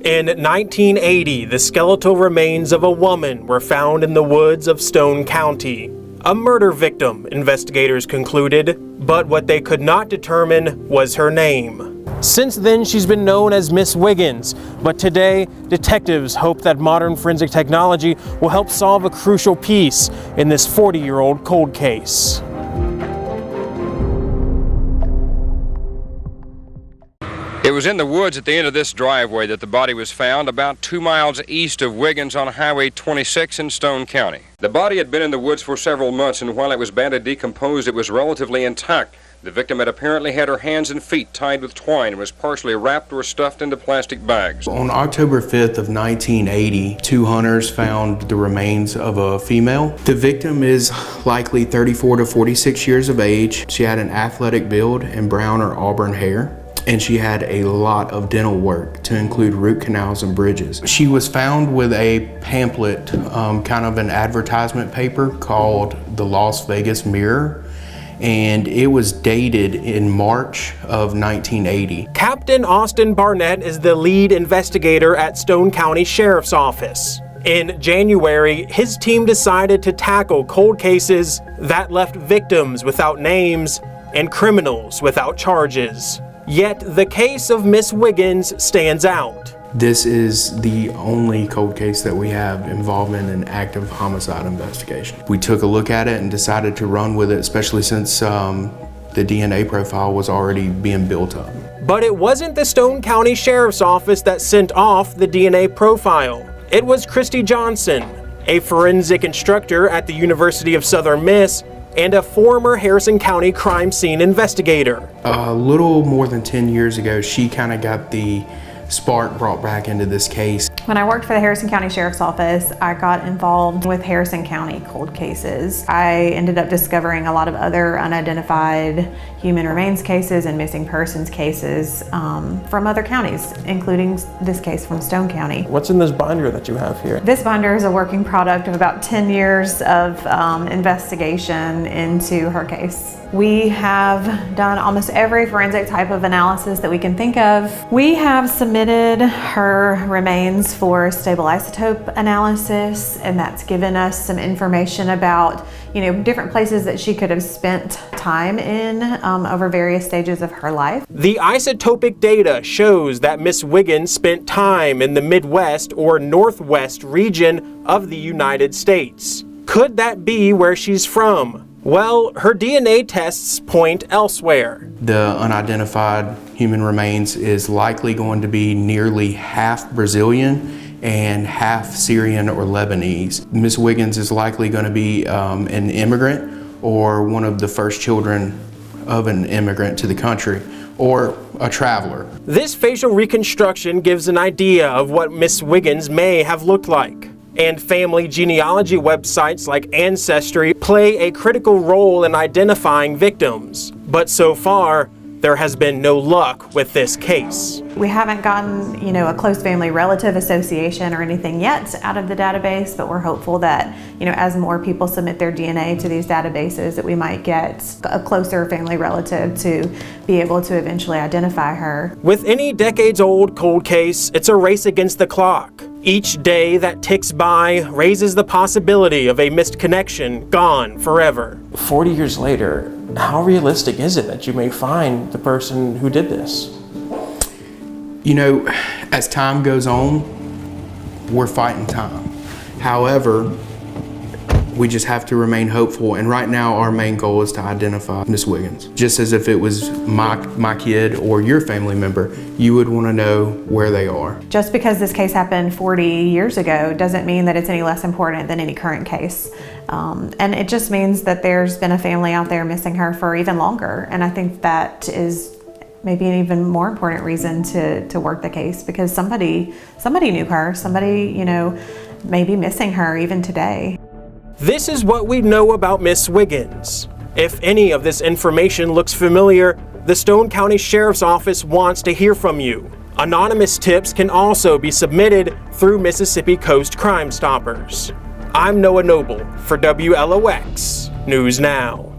In 1980, the skeletal remains of a woman were found in the woods of Stone County. A murder victim, investigators concluded, but what they could not determine was her name. Since then, she's been known as Miss Wiggins, but today, detectives hope that modern forensic technology will help solve a crucial piece in this 40-year-old cold case. It was in the woods at the end of this driveway that the body was found, about 2 miles east of Wiggins on Highway 26 in Stone County. The body had been in the woods for several months, and while it was badly decomposed, it was relatively intact. The victim had apparently had her hands and feet tied with twine and was partially wrapped or stuffed into plastic bags. On October 5th of 1980, 2 hunters found the remains of a female. The victim is likely 34 to 46 years of age. She had an athletic build and brown or auburn hair, and she had a lot of dental work to include root canals and bridges. She was found with a pamphlet, kind of an advertisement paper called the Las Vegas Mirror, and it was dated in March of 1980. Captain Austin Barnett is the lead investigator at Stone County Sheriff's Office. In January, his team decided to tackle cold cases that left victims without names and criminals without charges. Yet the case of Miss Wiggins stands out. This is the only cold case that we have involving an active homicide investigation. We took a look at it and decided to run with it, especially since the DNA profile was already being built up. But it wasn't the Stone County Sheriff's Office that sent off the DNA profile. It was Christy Johnson, a forensic instructor at the University of Southern Miss and a former Harrison County crime scene investigator. A little more than 10 years ago, she kind of got the spark brought back into this case. When I worked for the Harrison County Sheriff's Office, I got involved with Harrison County cold cases. I ended up discovering a lot of other unidentified human remains cases and missing persons cases from other counties, including this case from Stone County. What's in this binder that you have here? This binder is a working product of about 10 years of investigation into her case. We have done almost every forensic type of analysis that we can think of. We have submitted her remains for stable isotope analysis, and that's given us some information about, different places that she could have spent time in over various stages of her life. The isotopic data shows that Miss Wiggins spent time in the Midwest or Northwest region of the United States. Could that be where she's from? Well, her DNA tests point elsewhere. The unidentified human remains is likely going to be nearly half Brazilian and half Syrian or Lebanese. Miss Wiggins is likely going to be an immigrant or one of the first children of an immigrant to the country, or a traveler. This facial reconstruction gives an idea of what Miss Wiggins may have looked like. And family genealogy websites like Ancestry play a critical role in identifying victims. But so far, there has been no luck with this case. We haven't gotten, a close family relative association or anything yet out of the database, but we're hopeful that, as more people submit their DNA to these databases, that we might get a closer family relative to be able to eventually identify her. With any decades-old cold case, it's a race against the clock. Each day that ticks by raises the possibility of a missed connection gone forever. 40 years later, how realistic is it that you may find the person who did this? As time goes on, we're fighting time. However, we just have to remain hopeful, and right now our main goal is to identify Miss Wiggins. Just as if it was my kid or your family member, you would want to know where they are. Just because this case happened 40 years ago doesn't mean that it's any less important than any current case. And it just means that there's been a family out there missing her for even longer, and I think that is maybe an even more important reason to work the case, because somebody knew her, somebody, may be missing her even today. This is what we know about Miss Wiggins. If any of this information looks familiar, the Stone County Sheriff's Office wants to hear from you. Anonymous tips can also be submitted through Mississippi Coast Crime Stoppers. I'm Noah Noble for WLOX News Now.